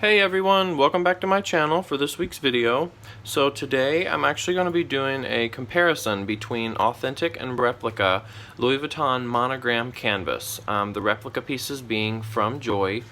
Hey everyone, welcome back to my channel for this week's video. So today I'm actually going to be doing a comparison between authentic and replica Louis Vuitton monogram canvas. The replica pieces being from Joy.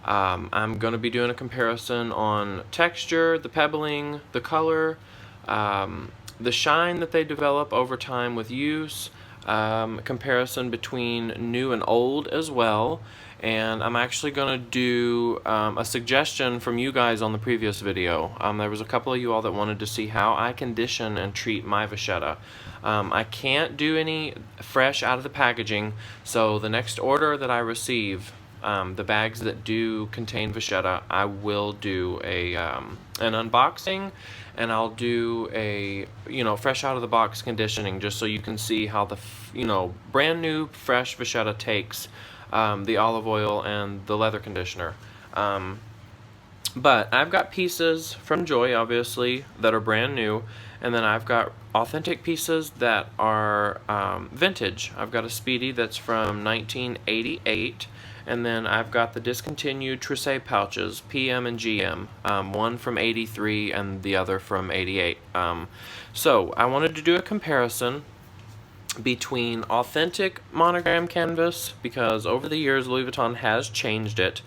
I'm going to be doing a comparison on texture, the pebbling, the color, the shine that they develop over time with use, comparison between new and old as well. And I'm actually going to do a suggestion from you guys on the previous video. There was a couple of you all that wanted to see how I condition and treat my vachetta. I can't do any fresh out of the packaging, so the next order that I receive, the bags that do contain vachetta, I will do an unboxing, and I'll do a fresh out of the box conditioning, just so you can see how the brand new fresh vachetta takes the olive oil and the leather conditioner. But I've got pieces from Joy, obviously, that are brand new, and then I've got authentic pieces that are vintage. I've got a Speedy that's from 1988, and then I've got the discontinued Trousseau pouches, PM and GM, one from 83 and the other from 88. So I wanted to do a comparison between authentic monogram canvas, because over the years Louis Vuitton has changed it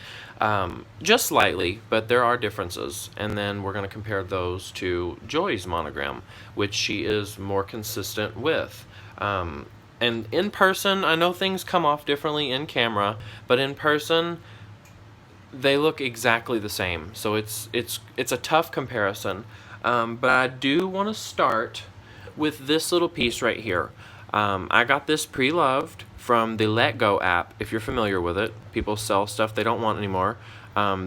just slightly, but there are differences, and then we're going to compare those to Joy's monogram, which she is more consistent with. And in person, I know things come off differently in camera, but in person they look exactly the same, so it's a tough comparison. But I do want to start with this little piece right here. I got this pre-loved from the Let Go app, if you're familiar with it. People sell stuff they don't want anymore.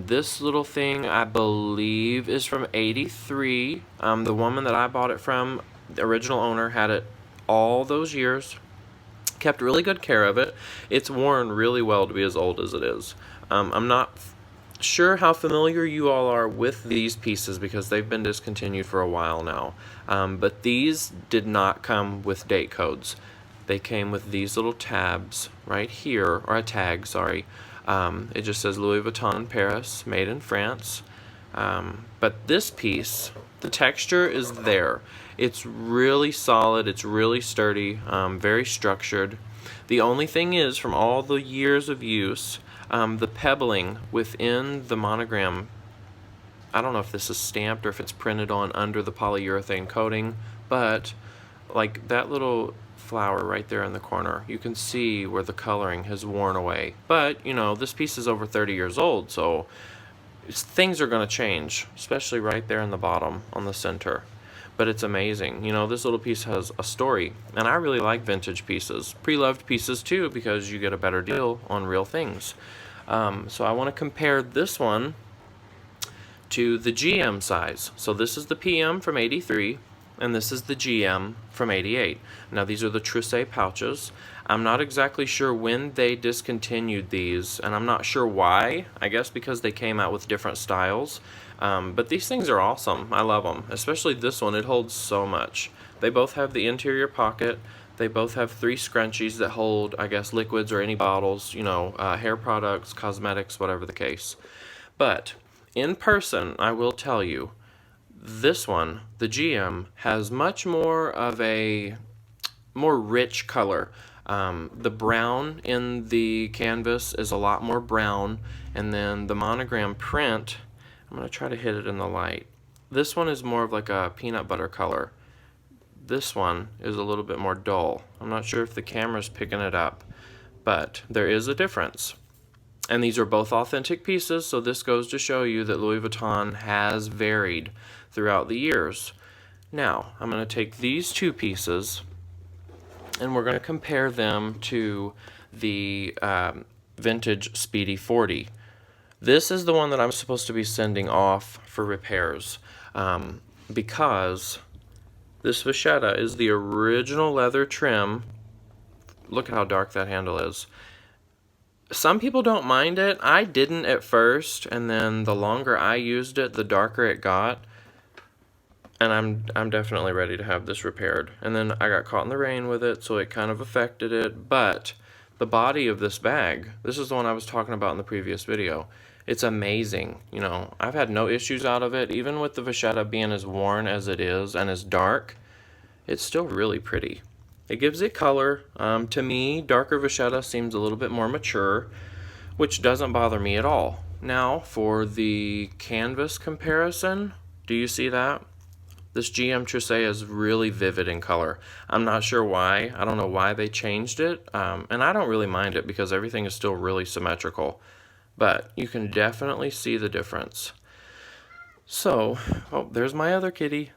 This little thing, I believe, is from 83. The woman that I bought it from, the original owner, had it all those years, kept really good care of it. It's worn really well to be as old as it is. I'm not sure how familiar you all are with these pieces because they've been discontinued for a while now, but these did not come with date codes. They came with these little tabs right here, or a tag, sorry. It just says Louis Vuitton Paris, made in France. But this piece, the texture is there. It's really solid, it's really sturdy, very structured. The only thing is, from all the years of use, the pebbling within the monogram, I don't know if this is stamped or if it's printed on under the polyurethane coating, but like that little flower right there in the corner, you can see where the coloring has worn away. But this piece is over 30 years old, so things are going to change, especially right there in the bottom on the center. But it's amazing. This little piece has a story, and I really like vintage pieces, pre-loved pieces too, because you get a better deal on real things. So I want to compare this one to the GM size. So this is the PM from 83, and this is the GM from 88. Now these are the Trousseau pouches. I'm not exactly sure when they discontinued these, and I'm not sure why. I guess because they came out with different styles. But these things are awesome. I love them, especially this one. It holds so much. They both have the interior pocket. They both have 3 scrunchies that hold, I guess, liquids or any bottles, hair products, cosmetics, whatever the case. But in person, I will tell you, this one, the GM, has much more of a more rich color. The brown in the canvas is a lot more brown, and then the monogram print, I'm going to try to hit it in the light. This one is more of like a peanut butter color. This one is a little bit more dull. I'm not sure if the camera's picking it up, but there is a difference. And these are both authentic pieces, so this goes to show you that Louis Vuitton has varied throughout the years. Now, I'm going to take these two pieces, and we're going to compare them to the vintage Speedy 40. This is the one that I'm supposed to be sending off for repairs, because this vachetta is the original leather trim. Look at how dark that handle is. Some people don't mind it. I didn't at first, and then the longer I used it, the darker it got. And I'm definitely ready to have this repaired. And then I got caught in the rain with it, so it kind of affected it. But the body of this bag, this is the one I was talking about in the previous video, It's amazing. You know, I've had no issues out of it. Even with the vachetta being as worn as it is and as dark, it's still really pretty. It gives it color. To me, darker vachetta seems a little bit more mature, which doesn't bother me at all. Now, for the canvas comparison, do you see that? This GM Tricé is really vivid in color. I'm not sure why. I don't know why they changed it, and I don't really mind it because everything is still really symmetrical. But you can definitely see the difference. So, oh, there's my other kitty.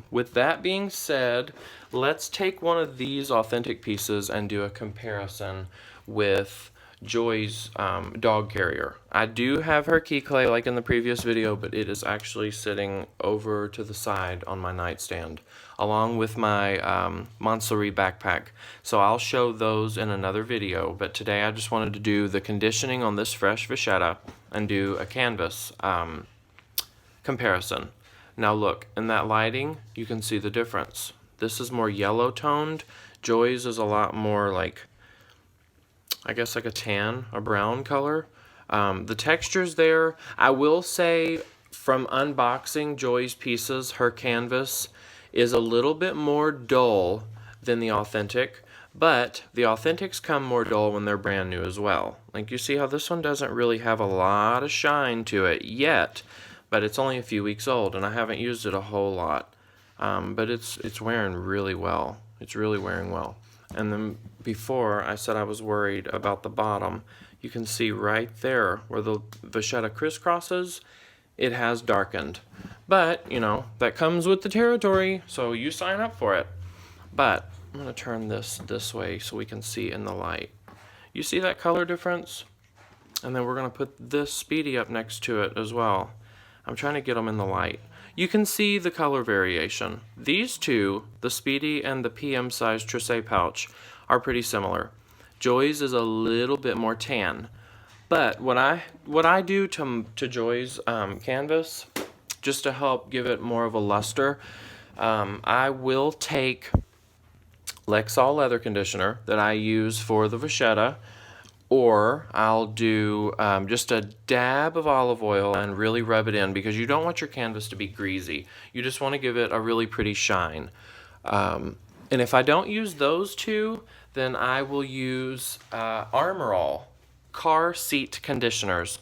With that being said, let's take one of these authentic pieces and do a comparison with Joy's dog carrier. I do have her key clay like in the previous video, but it is actually sitting over to the side on my nightstand, along with my Montsouris backpack. So I'll show those in another video, but today I just wanted to do the conditioning on this fresh vachetta and do a canvas comparison. Now look, in that lighting, you can see the difference. This is more yellow toned. Joy's is a lot more like, I guess like a tan, a brown color. The texture's there. I will say from unboxing Joy's pieces, her canvas is a little bit more dull than the authentic, but the authentics come more dull when they're brand new as well. Like you see how this one doesn't really have a lot of shine to it yet, but it's only a few weeks old and I haven't used it a whole lot. But it's wearing really well. It's really wearing well. And then before I said I was worried about the bottom, you can see right there where the vachetta crisscrosses, it has darkened. But, you know, that comes with the territory, so you sign up for it. But I'm going to turn this way so we can see in the light. You see that color difference? And then we're going to put this Speedy up next to it as well. I'm trying to get them in the light. You can see the color variation. These two, the Speedy and the PM size Tricé pouch, are pretty similar. Joy's is a little bit more tan. But what I do to Joy's canvas, just to help give it more of a luster, I will take Lexol leather conditioner that I use for the vachetta, or I'll do just a dab of olive oil and really rub it in, because you don't want your canvas to be greasy. You just want to give it a really pretty shine. And if I don't use those two, then I will use Armor All car seat conditioners.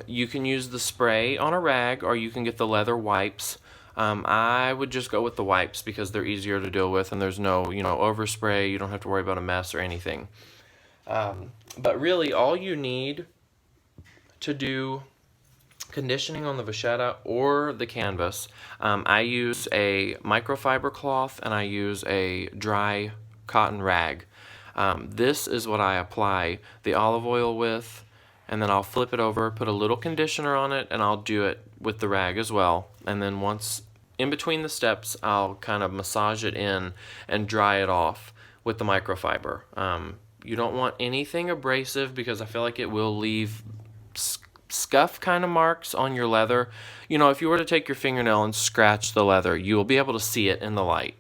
You can use the spray on a rag, or you can get the leather wipes. I would just go with the wipes because they're easier to deal with and there's no, overspray. You don't have to worry about a mess or anything. But really, all you need to do conditioning on the vachetta or the canvas, I use a microfiber cloth and I use a dry cotton rag. This is what I apply the olive oil with, and then I'll flip it over, put a little conditioner on it, and I'll do it with the rag as well. And then once in between the steps, I'll kind of massage it in and dry it off with the microfiber. You don't want anything abrasive because I feel like it will leave scuff kind of marks on your leather. If you were to take your fingernail and scratch the leather, you will be able to see it in the light.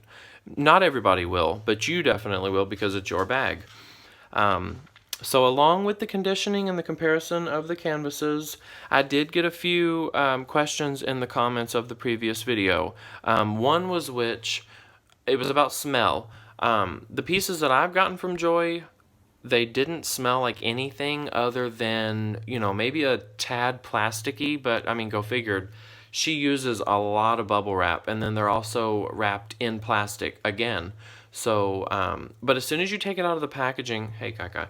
Not everybody will, but you definitely will because it's your bag. So along with the conditioning and the comparison of the canvases, I did get a few questions in the comments of the previous video. One was it was about smell. The pieces that I've gotten from Joy, they didn't smell like anything other than, maybe a tad plasticky, but I mean, go figured. She uses a lot of bubble wrap, and then they're also wrapped in plastic again. So, but as soon as you take it out of the packaging, hey Kaka,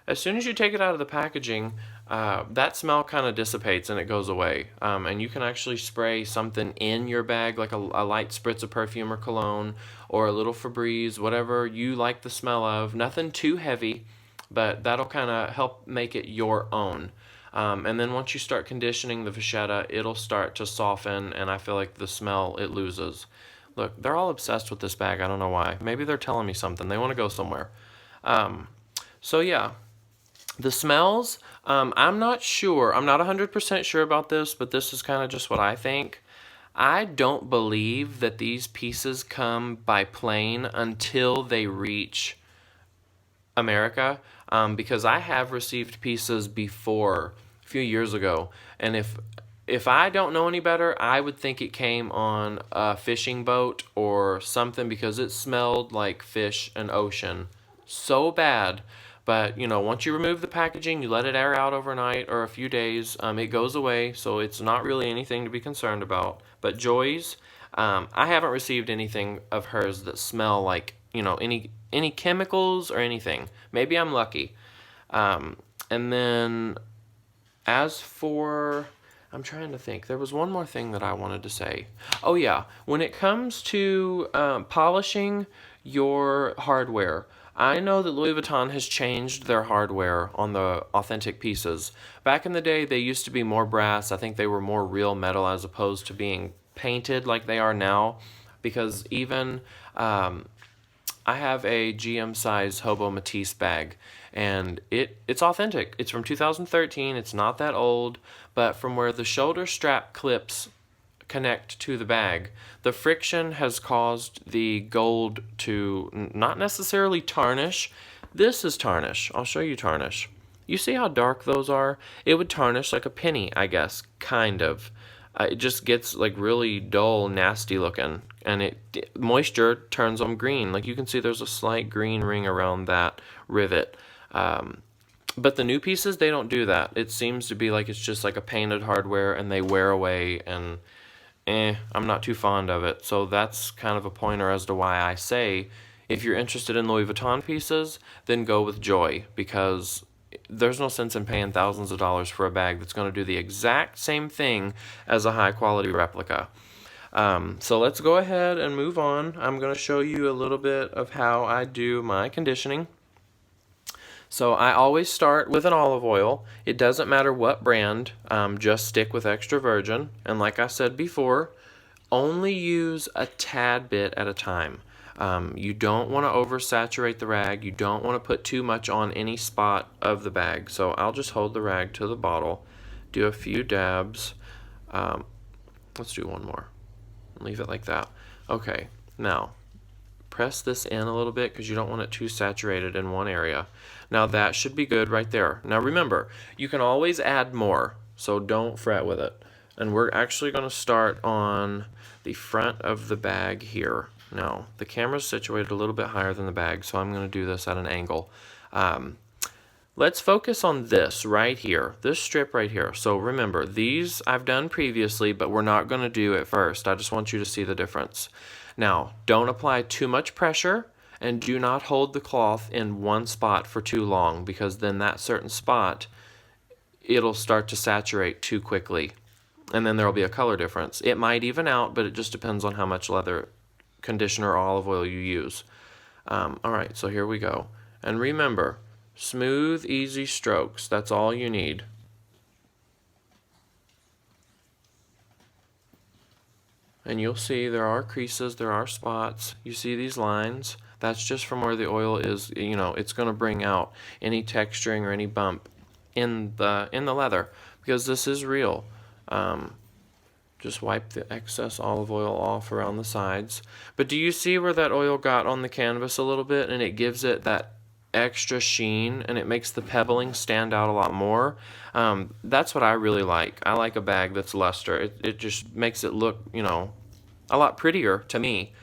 as soon as you take it out of the packaging, that smell kind of dissipates and it goes away. And you can actually spray something in your bag, like a light spritz of perfume or cologne, or a little Febreze, whatever you like the smell of. Nothing too heavy, but that'll kind of help make it your own. And then once you start conditioning the vachetta, it'll start to soften, and I feel like the smell, it loses. Look, they're all obsessed with this bag. I don't know why. Maybe they're telling me something. They want to go somewhere. So yeah, the smells, I'm not sure. I'm not 100% sure about this, but this is kind of just what I think. I don't believe that these pieces come by plane until they reach America. because I have received pieces before a few years ago, and if I don't know any better, I would think it came on a fishing boat or something because it smelled like fish and ocean so bad. But, you know, once you remove the packaging, you let it air out overnight or a few days, it goes away, so it's not really anything to be concerned about. But Joy's, I haven't received anything of hers that smell like, you know, any chemicals or anything. Maybe I'm lucky. And then as for, I'm trying to think. There was one more thing that I wanted to say. Oh yeah, when it comes to polishing your hardware, I know that Louis Vuitton has changed their hardware on the authentic pieces. Back in the day, they used to be more brass. I think they were more real metal as opposed to being painted like they are now. Because even I have a GM size Hobo Matisse bag, and it's authentic. It's from 2013. It's not that old, but from where the shoulder strap clips connect to the bag, the friction has caused the gold to not necessarily tarnish. This is tarnish. I'll show you tarnish. You see how dark those are? It would tarnish like a penny, I guess, kind of. It just gets like really dull, nasty looking, and moisture turns them green. Like you can see there's a slight green ring around that rivet. But the new pieces, they don't do that. It seems to be like it's just like a painted hardware and they wear away, and I'm not too fond of it. So that's kind of a pointer as to why I say if you're interested in Louis Vuitton pieces, then go with Joy, because there's no sense in paying thousands of dollars for a bag that's going to do the exact same thing as a high quality replica. So let's go ahead and move on. I'm going to show you a little bit of how I do my conditioning. So I always start with an olive oil. It doesn't matter what brand, just stick with extra virgin. And like I said before, only use a tad bit at a time. You don't want to oversaturate the rag. You don't want to put too much on any spot of the bag. So I'll just hold the rag to the bottle, do a few dabs. Let's do one more. Leave it like that. Okay, now press this in a little bit because you don't want it too saturated in one area. Now that should be good right there. Now remember, you can always add more, so don't fret with it. And we're actually going to start on the front of the bag here. Now, the camera's situated a little bit higher than the bag, so I'm going to do this at an angle. Let's focus on this right here, this strip right here. So remember, these I've done previously, but we're not going to do it first. I just want you to see the difference. Now, don't apply too much pressure, and do not hold the cloth in one spot for too long, because then that certain spot, it'll start to saturate too quickly, and then there'll be a color difference. It might even out, but it just depends on how much leather conditioner or olive oil you use. Alright, so here we go. And remember, smooth, easy strokes. That's all you need. And you'll see there are creases, there are spots. You see these lines? That's just from where the oil is, you know, it's going to bring out any texturing or any bump in the leather, because this is real. Just wipe the excess olive oil off around the sides. But do you see where that oil got on the canvas a little bit, and it gives it that extra sheen, and it makes the pebbling stand out a lot more? That's what I really like. I like a bag that's luster. It just makes it look, you know, a lot prettier to me.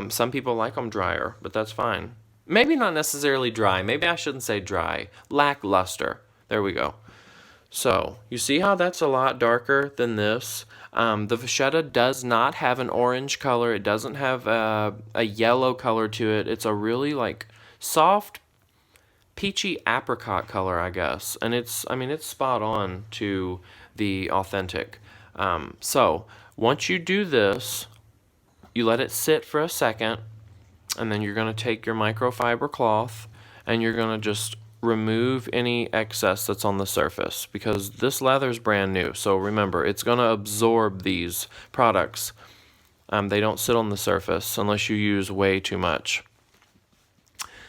Some people like them drier, but that's fine. Maybe not necessarily dry. Maybe I shouldn't say dry. Lackluster. There we go. So, you see how that's a lot darker than this? The vachetta does not have an orange color. It doesn't have a yellow color to it. It's a really like soft, peachy apricot color, I guess. And it's spot on to the authentic. So, once you do this, you let it sit for a second, and then you're going to take your microfiber cloth, and you're going to just remove any excess that's on the surface, because this leather is brand new. So remember, it's going to absorb these products. They don't sit on the surface unless you use way too much.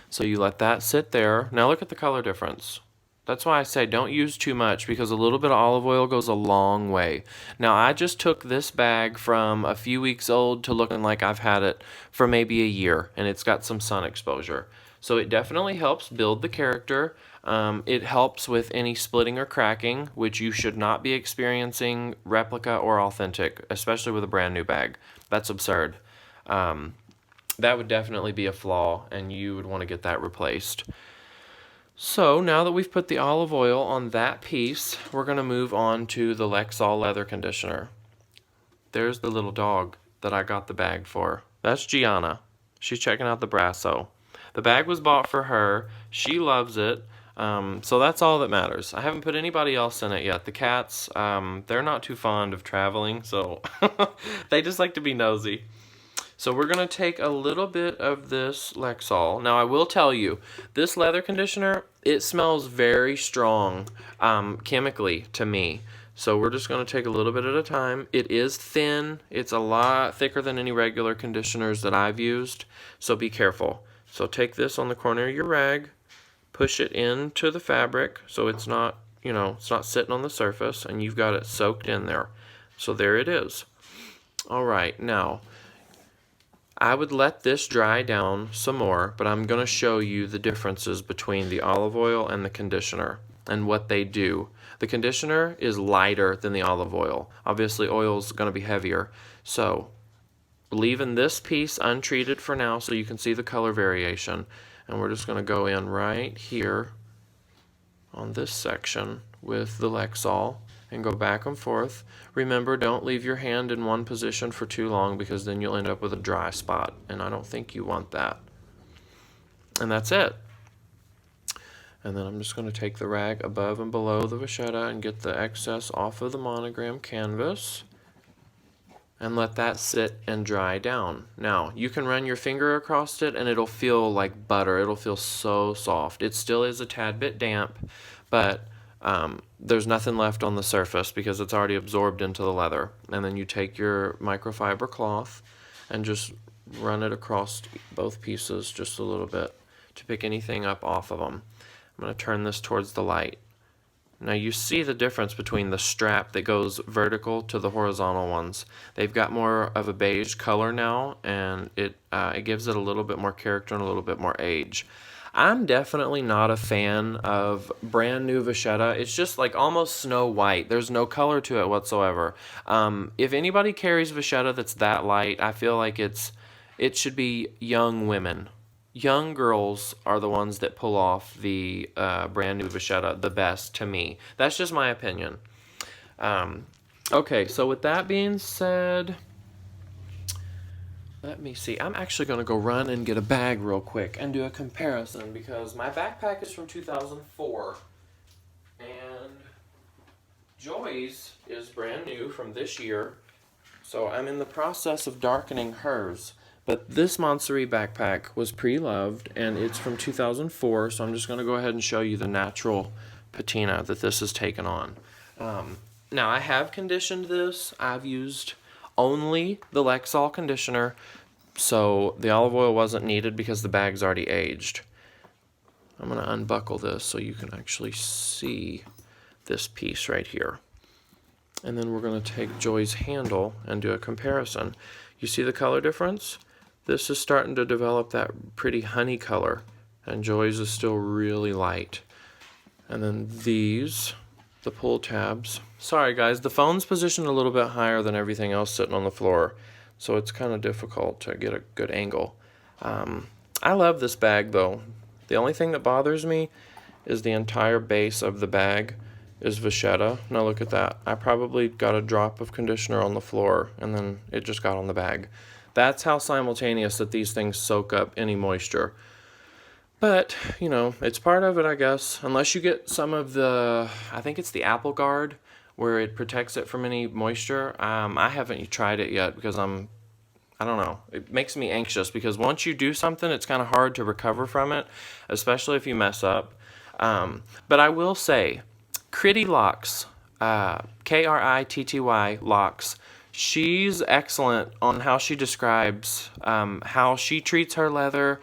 So you let that sit there. Now look at the color difference. That's why I say don't use too much, because a little bit of olive oil goes a long way. Now I just took this bag from a few weeks old to looking like I've had it for maybe a year, and it's got some sun exposure. So it definitely helps build the character. It helps with any splitting or cracking, which you should not be experiencing replica or authentic, especially with a brand new bag. That's absurd. That would definitely be a flaw, and you would want to get that replaced. So now that we've put the olive oil on that piece, we're going to move on to the Lexol leather conditioner. There's the little dog that I got the bag for. That's Gianna. She's checking out the Brasso. The bag was bought for her. She loves it. So that's all that matters. I haven't put anybody else in it yet. The cats, they're not too fond of traveling, so they just like to be nosy. So we're going to take a little bit of this Lexol. Now I will tell you, this leather conditioner, it smells very strong chemically to me. So we're just going to take a little bit at a time. It is thin. It's a lot thicker than any regular conditioners that I've used. So be careful. So take this on the corner of your rag, push it into the fabric so it's not, it's not sitting on the surface, and you've got it soaked in there. So there it is. All right, now I would let this dry down some more, but I'm going to show you the differences between the olive oil and the conditioner and what they do. The conditioner is lighter than the olive oil. Obviously, oil is going to be heavier. So, leaving this piece untreated for now so you can see the color variation. And we're just going to go in right here on this section with the Lexol and go back and forth. Remember, don't leave your hand in one position for too long because then you'll end up with a dry spot, and I don't think you want that. And that's it. And then I'm just going to take the rag above and below the vachetta and get the excess off of the monogram canvas and let that sit and dry down. Now, you can run your finger across it and it'll feel like butter. It'll feel so soft. It still is a tad bit damp, but there's nothing left on the surface because it's already absorbed into the leather. And then you take your microfiber cloth and just run it across both pieces just a little bit to pick anything up off of them. I'm going to turn this towards the light. Now you see the difference between the strap that goes vertical to the horizontal ones. They've got more of a beige color now, and it gives it a little bit more character and a little bit more age. I'm definitely not a fan of brand new vachetta. It's just like almost Snow White. There's no color to it whatsoever. If anybody carries vachetta that's that light, I feel like it should be young women. Young girls are the ones that pull off the brand new vachetta the best to me. That's just my opinion. Okay, so with that being said, let me see. I'm actually going to go run and get a bag real quick and do a comparison because my backpack is from 2004 and Joy's is brand new from this year. So I'm in the process of darkening hers. But this Montseri backpack was pre-loved, and it's from 2004, so I'm just going to go ahead and show you the natural patina that this has taken on. Now, I have conditioned this. I've used only the Lexol conditioner, so the olive oil wasn't needed because the bag's already aged. I'm going to unbuckle this so you can actually see this piece right here. And then we're going to take Joy's handle and do a comparison. You see the color difference? This is starting to develop that pretty honey color, and Joy's is still really light. And then these, the pull tabs. Sorry guys, the phone's positioned a little bit higher than everything else sitting on the floor, so it's kind of difficult to get a good angle. I love this bag though. The only thing that bothers me is the entire base of the bag is vachetta. Now look at that. I probably got a drop of conditioner on the floor, and then it just got on the bag. That's how simultaneous that these things soak up any moisture. But, it's part of it, I guess. Unless you get some of the, I think it's the Apple Guard, where it protects it from any moisture. I haven't tried it yet because I don't know. It makes me anxious because once you do something, it's kind of hard to recover from it, especially if you mess up. But I will say, Kritty locks, Kritty locks. She's excellent on how she describes how she treats her leather.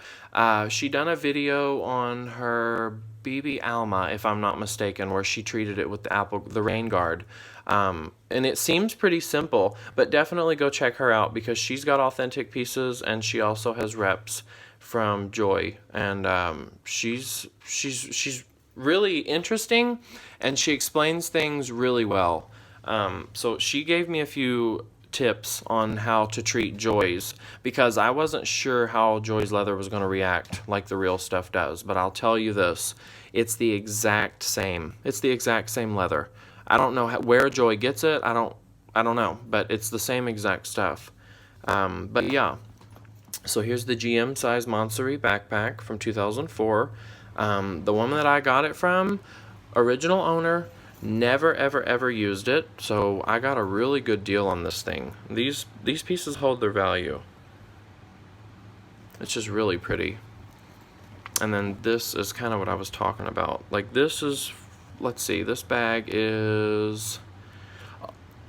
She done a video on her BB Alma, if I'm not mistaken, where she treated it with the Rain Guard. And it seems pretty simple, but definitely go check her out because she's got authentic pieces and she also has reps from Joy, and she's really interesting, and she explains things really well. So she gave me a few tips on how to treat Joy's, because I wasn't sure how Joy's leather was going to react like the real stuff does. But I'll tell you this, it's the exact same. It's the exact same leather. I don't know where Joy gets it. I don't know, but it's the same exact stuff. But yeah, so here's the GM size Montseri backpack from 2004. The woman that I got it from, original owner, never ever used it, so I got a really good deal on this thing. These pieces hold their value. It's just really pretty. And then this is kind of what I was talking about. Like, this is, let's see, this bag is,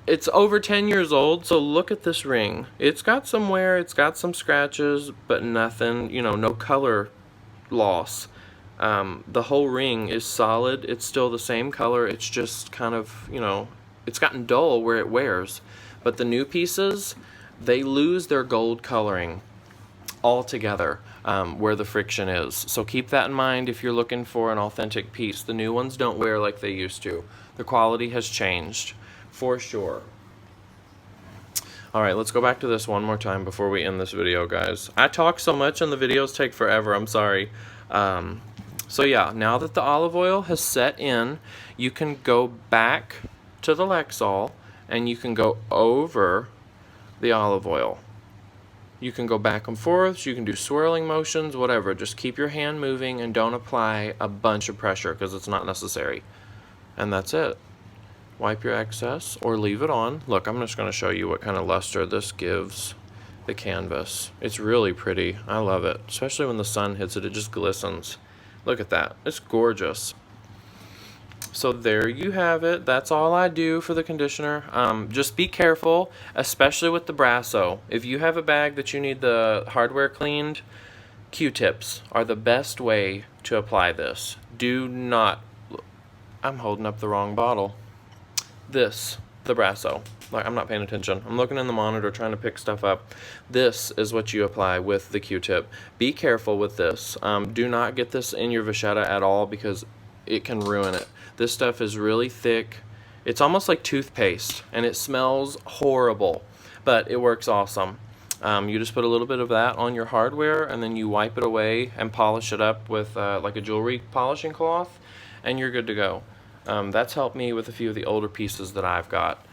it's over 10 years old, so look at this ring. It's got some wear, it's got some scratches, but nothing, you know, no color loss. The whole ring is solid. It's still the same color. It's just kind of, you know, it's gotten dull where it wears. But the new pieces, they lose their gold coloring altogether where the friction is. So keep that in mind if you're looking for an authentic piece. The new ones don't wear like they used to. The quality has changed for sure. Alright, let's go back to this one more time before we end this video, guys. I talk so much and the videos take forever. I'm sorry. So yeah, now that the olive oil has set in, you can go back to the Lexol and you can go over the olive oil. You can go back and forth, you can do swirling motions, whatever. Just keep your hand moving and don't apply a bunch of pressure because it's not necessary. And that's it. Wipe your excess or leave it on. Look, I'm just going to show you what kind of luster this gives the canvas. It's really pretty. I love it, especially when the sun hits it. It just glistens. Look at that. It's gorgeous. So there you have it. That's all I do for the conditioner. Just be careful, especially with the Brasso. If you have a bag that you need the hardware cleaned, Q-tips are the best way to apply this. Do not... I'm holding up the wrong bottle. This, the Brasso. Like, I'm not paying attention. I'm looking in the monitor trying to pick stuff up. This is what you apply with the Q-tip. Be careful with this. Do not get this in your vachetta at all because it can ruin it. This stuff is really thick. It's almost like toothpaste and it smells horrible, but it works awesome. You just put a little bit of that on your hardware and then you wipe it away and polish it up with like a jewelry polishing cloth and you're good to go. That's helped me with a few of the older pieces that I've got.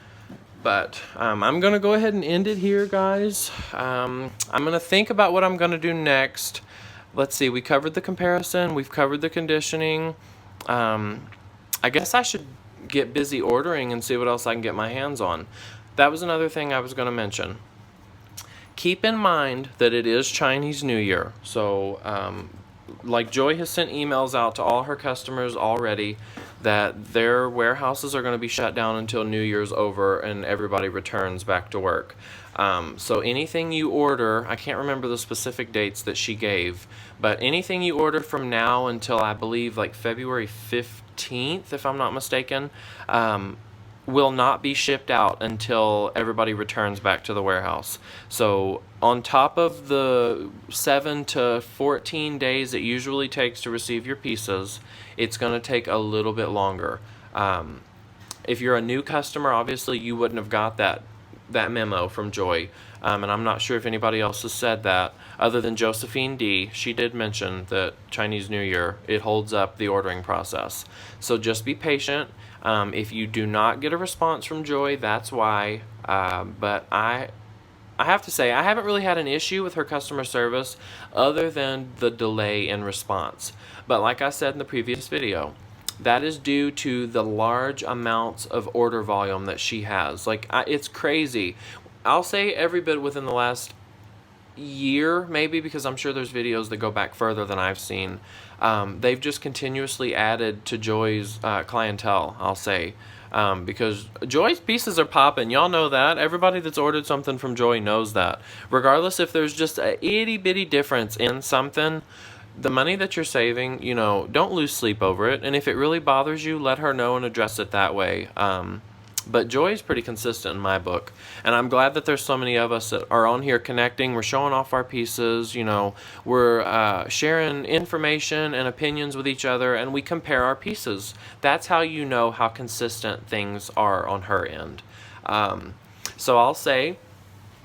But I'm going to go ahead and end it here, guys. I'm going to think about what I'm going to do next. Let's see, we covered the comparison. We've covered the conditioning. I guess I should get busy ordering and see what else I can get my hands on. That was another thing I was going to mention. Keep in mind that it is Chinese New Year. So, like Joy has sent emails out to all her customers already that their warehouses are going to be shut down until New Year's over and everybody returns back to work. So anything you order, I can't remember the specific dates that she gave, but anything you order from now until I believe like February 15th, if I'm not mistaken, will not be shipped out until everybody returns back to the warehouse. So on top of the 7 to 14 days it usually takes to receive your pieces, it's going to take a little bit longer. If you're a new customer, obviously you wouldn't have got that memo from Joy. And I'm not sure if anybody else has said that other than Josephine D. She did mention that Chinese New Year, it holds up the ordering process. So just be patient. If you do not get a response from Joy, that's why. But I have to say, I haven't really had an issue with her customer service other than the delay in response. But like I said in the previous video, that is due to the large amounts of order volume that she has. Like, it's crazy. I'll say every bit within the last year, maybe, because I'm sure there's videos that go back further than I've seen. They've just continuously added to Joy's clientele, I'll say. Because Joy's pieces are popping. Y'all know that. Everybody that's ordered something from Joy knows that. Regardless if there's just a itty-bitty difference in something, the money that you're saving, you know, don't lose sleep over it. And if it really bothers you, let her know and address it that way. But Joy is pretty consistent in my book, and I'm glad that there's so many of us that are on here connecting. We're showing off our pieces, you know, we're sharing information and opinions with each other, and we compare our pieces. That's how you know how consistent things are on her end. So I'll say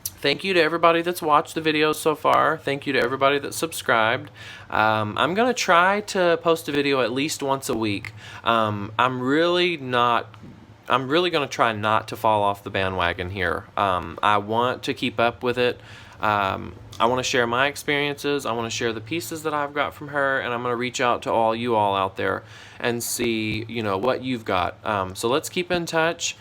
thank you to everybody that's watched the videos so far. Thank you to everybody that's subscribed. I'm going to try to post a video at least once a week. I'm really going to try not to fall off the bandwagon here. I want to keep up with it. I want to share my experiences. I want to share the pieces that I've got from her, and I'm going to reach out to all you all out there and see, you know, what you've got. So let's keep in touch.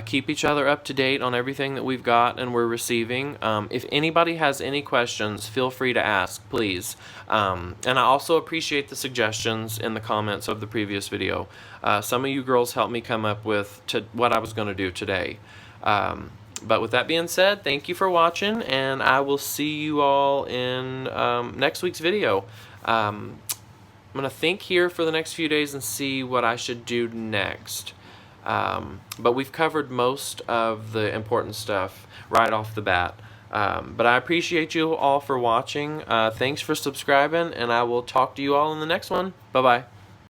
Keep each other up to date on everything that we've got and we're receiving. If anybody has any questions, feel free to ask, please. And I also appreciate the suggestions in the comments of the previous video. Some of you girls helped me come up with what I was going to do today. But with that being said, thank you for watching, and I will see you all in next week's video. I'm going to think here for the next few days and see what I should do next. But we've covered most of the important stuff right off the bat. But I appreciate you all for watching. Thanks for subscribing, and I will talk to you all in the next one. Bye-bye.